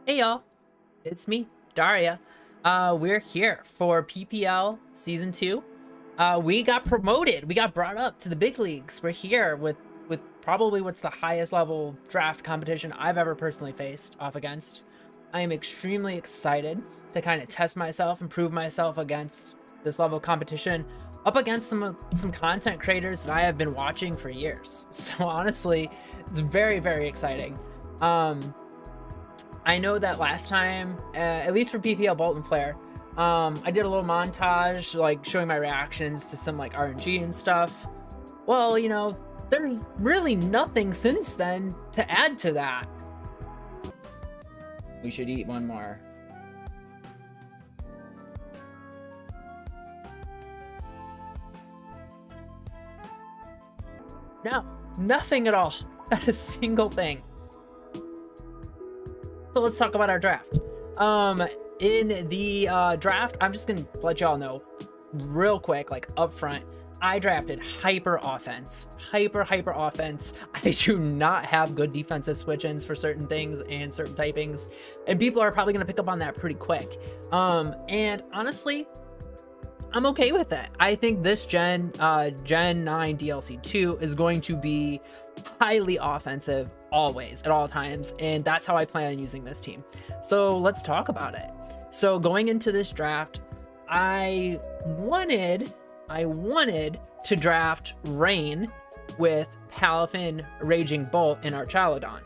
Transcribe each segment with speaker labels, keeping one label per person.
Speaker 1: Hey y'all, it's me, Daria. We're here for PPL Season 2. We got promoted. We got brought up to the big leagues. We're here with probably what's the highest level draft competition I've ever personally faced off against. I am extremely excited to kind of test myself and prove myself against this level of competition, up against some content creators that I have been watching for years. So honestly, it's very, very exciting. I know that last time, at least for PPL Bolt and Flare, I did a little montage, like showing my reactions to some like RNG and stuff. Well, you know, there's really nothing since then to add to that. We should eat one more. No, nothing at all. Not a single thing. So let's talk about our draft. In the draft, I'm just gonna let y'all know real quick, like up front, I drafted hyper offense. Hyper offense. I do not have good defensive switch-ins for certain things and certain typings, and people are probably gonna pick up on that pretty quick. And honestly, I'm okay with it. I think this Gen 9 DLC 2 is going to be highly offensive always, at all times, and that's how I plan on using this team. So let's talk about it. So going into this draft, I wanted to draft Rain with Palafin, Raging Bolt, and Archaludon.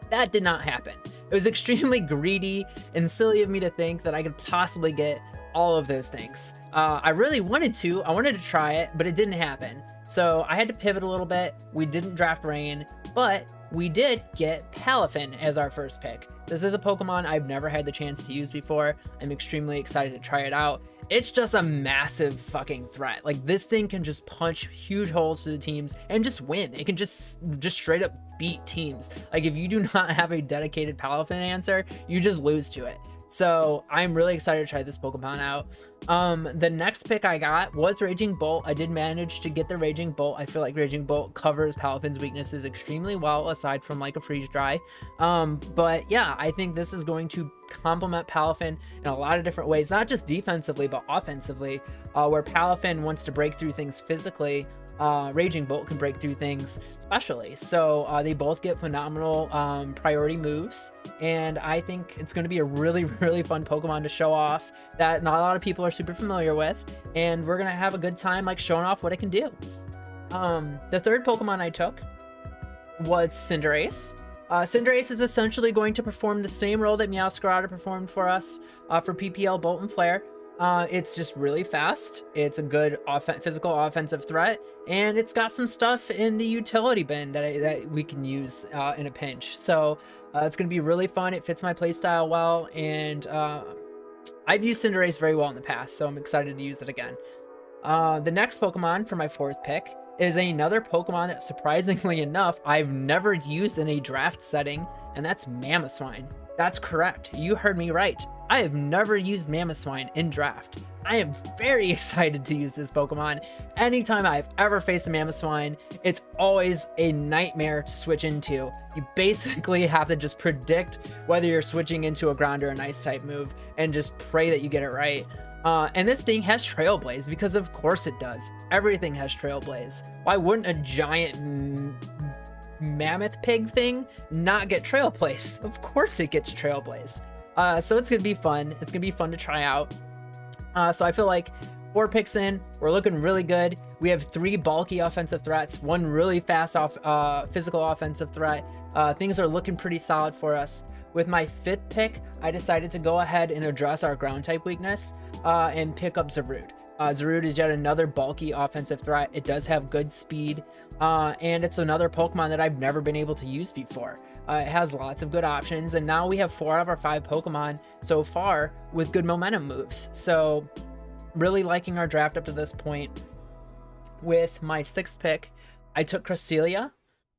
Speaker 1: That did not happen. It was extremely greedy and silly of me to think that I could possibly get all of those things. I really wanted to. I wanted to try it, but it didn't happen. So I had to pivot a little bit. We didn't draft Rain, but we did get Palafin as our first pick. This is a Pokemon I've never had the chance to use before. I'm extremely excited to try it out. It's just a massive fucking threat. Like, this thing can just punch huge holes through the teams and just win. It can just straight up beat teams. Like, if you do not have a dedicated Palafin answer, you just lose to it. So I'm really excited to try this Pokemon out. The next pick I got was Raging Bolt. I did manage to get the Raging Bolt. I feel like Raging Bolt covers Palafin's weaknesses extremely well, aside from like a freeze dry. But yeah, I think this is going to complement Palafin in a lot of different ways, not just defensively, but offensively, where Palafin wants to break through things physically. Raging Bolt can break through things specially. So they both get phenomenal priority moves, and I think it's going to be a really fun Pokemon to show off that not a lot of people are super familiar with, and we're going to have a good time like showing off what it can do. The third Pokemon I took was Cinderace. Cinderace is essentially going to perform the same role that Meows performed for us for PPL Bolt and Flare. It's just really fast. It's a good physical offensive threat, and it's got some stuff in the utility bin that we can use in a pinch. So it's going to be really fun. It fits my playstyle well, and I've used Cinderace very well in the past, so I'm excited to use it again. The next Pokemon for my fourth pick is another Pokemon that, surprisingly enough, I've never used in a draft setting, and that's Mamoswine. That's correct. You heard me right. I have never used Mamoswine in draft. I am very excited to use this Pokemon. Anytime I've ever faced a Mamoswine, it's always a nightmare to switch into. You basically have to just predict whether you're switching into a ground or a nice type move and just pray that you get it right. And this thing has Trail Blaze, because of course it does. Everything has Trail Blaze. Why wouldn't a giant mammoth pig thing not get Trail Blaze? Of course it gets Trail Blaze. So it's gonna be fun. It's gonna be fun to try out. So I feel like 4 picks in, we're looking really good. We have 3 bulky offensive threats, 1 really fast physical offensive threat. Things are looking pretty solid for us. With my 5th pick, I decided to go ahead and address our ground type weakness and pick up Zarude. Zarude is yet another bulky offensive threat. It does have good speed, and it's another Pokemon that I've never been able to use before. It has lots of good options, and now we have 4 out of our 5 Pokemon so far with good momentum moves. So really liking our draft up to this point. With my 6th pick, I took Cresselia.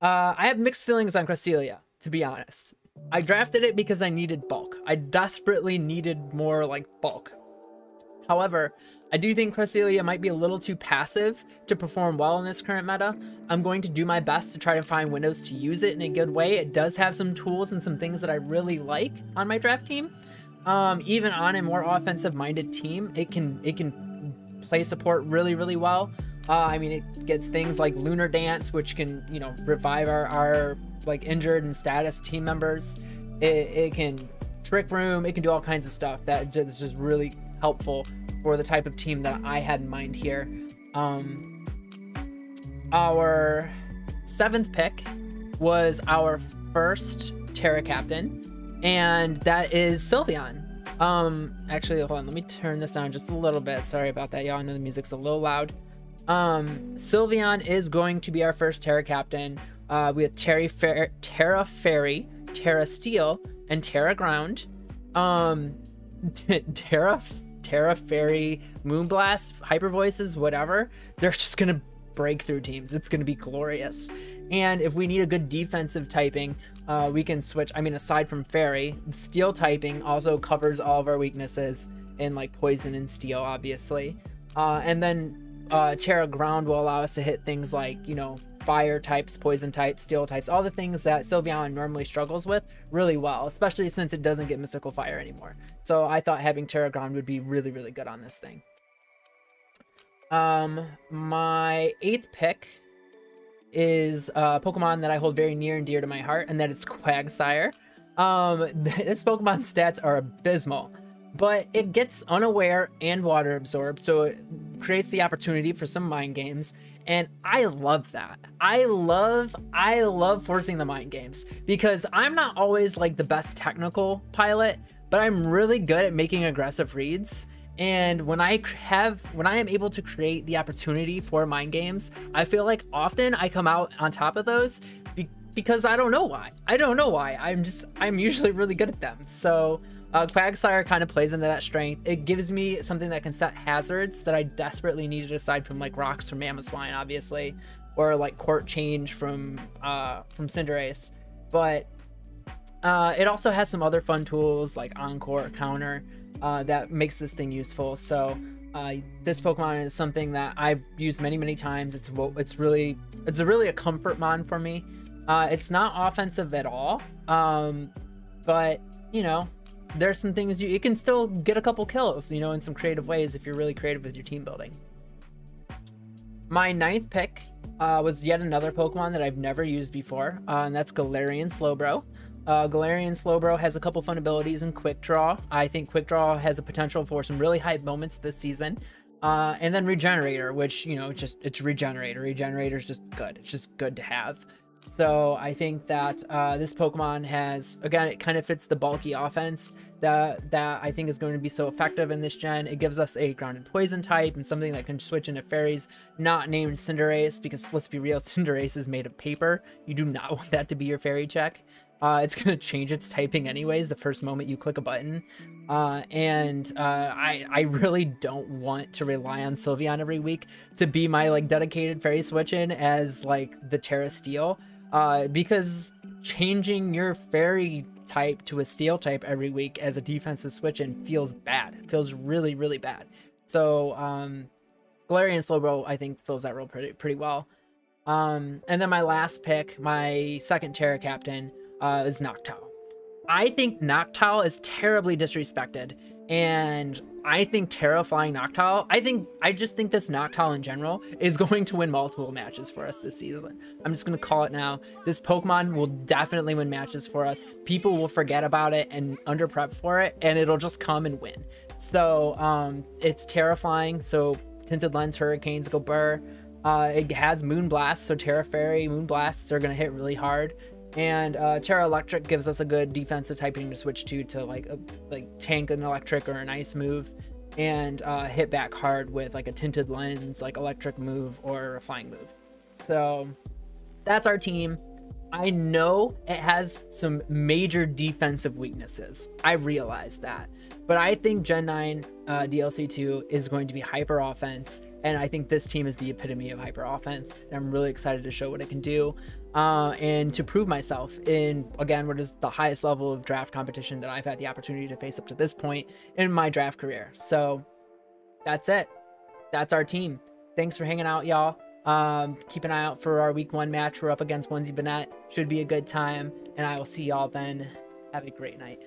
Speaker 1: I have mixed feelings on Cresselia, to be honest. I drafted it because I needed bulk. I desperately needed more like bulk. However, I do think Cresselia might be a little too passive to perform well in this current meta. I'm going to do my best to try to find windows to use it in a good way. It does have some tools and some things that I really like on my draft team. Even on a more offensive-minded team, it can play support really, really well. I mean, it gets things like Lunar Dance, which can, you know, revive our like injured and status team members. It can Trick Room. It can do all kinds of stuff that is just really helpful for the type of team that I had in mind here. Our 7th pick was our first Terra Captain, and that is Sylveon. Actually, hold on, let me turn this down just a little bit. Sorry about that, y'all. I know the music's a little loud. Sylveon is going to be our first Terra Captain. We have Terra Fairy, Terra Steel, and Terra Ground. Terra Fairy, Moonblast, Hyper Voices, whatever, they're just gonna break through teams. It's gonna be glorious. And if we need a good defensive typing, we can switch. I mean, aside from Fairy, Steel typing also covers all of our weaknesses in like Poison and Steel, obviously. And then Terra Ground will allow us to hit things like, you know, Fire types, Poison types, Steel types, all the things that Sylveon normally struggles with really well, especially since it doesn't get Mystical Fire anymore. So I thought having Terra Ground would be really, really good on this thing. My 8th pick is a Pokemon that I hold very near and dear to my heart, and that is Quagsire. This Pokemon's stats are abysmal, but it gets Unaware and Water Absorbed, so it creates the opportunity for some mind games. And I love that. I love forcing the mind games, because I'm not always like the best technical pilot, but I'm really good at making aggressive reads. And when I am able to create the opportunity for mind games, I feel like often I come out on top of those because I don't know why. I'm usually really good at them. So Quagsire kind of plays into that strength. It gives me something that can set hazards that I desperately needed, aside from like rocks from Mamoswine, obviously, or like Court Change from Cinderace. But it also has some other fun tools like Encore, Counter, that makes this thing useful. So this Pokemon is something that I've used many times. It's really a comfort mon for me. It's not offensive at all, but you know, there's some things you can still get a couple kills, you know, in some creative ways if you're really creative with your team building. My 9th pick was yet another Pokemon that I've never used before, and that's Galarian Slowbro. Galarian Slowbro has a couple fun abilities in Quick Draw. I think Quick Draw has the potential for some really hype moments this season. And then Regenerator, which, you know, it's Regenerator. Regenerator's just good. It's just good to have. So I think that this Pokemon has, again, it kind of fits the bulky offense that I think is going to be so effective in this gen. It gives us a grounded poison type and something that can switch into fairies not named Cinderace, because let's be real, Cinderace is made of paper. You do not want that to be your fairy check. It's going to change its typing anyways the first moment you click a button. I really don't want to rely on Sylveon every week to be my like dedicated fairy switch-in as like the Terra Steel, because changing your fairy type to a steel type every week as a defensive switch-in feels bad. It feels really, really bad. So Galarian Slowbro, I think, fills that role pretty well. And then my last pick, my second Terra Captain, is Noctowl. I think Noctowl is terribly disrespected, and I think Terra flying Noctowl, I just think this Noctowl in general is going to win multiple matches for us this season. I'm just going to call it now. This Pokemon will definitely win matches for us. People will forget about it and under prep for it, and it'll just come and win. So it's Terra flying, so Tinted Lens, Hurricanes go burr. It has Moonblast, so Terra Fairy, Moonblasts are going to hit really hard. And Terra Electric gives us a good defensive typing to switch to like tank an electric or an ice move, and hit back hard with like a Tinted Lens, like electric move or a flying move. So that's our team. I know it has some major defensive weaknesses. I realize that. But I think Gen 9 DLC 2 is going to be hyper offense. And I think this team is the epitome of hyper offense. And I'm really excited to show what it can do. And to prove myself in, again, what is the highest level of draft competition that I've had the opportunity to face up to this point in my draft career. So that's it. that's our team. Thanks for hanging out, y'all. Keep an eye out for our week 1 match. We're up against Onesie Bennett. Should be a good time, and I will see y'all then. Have a great night.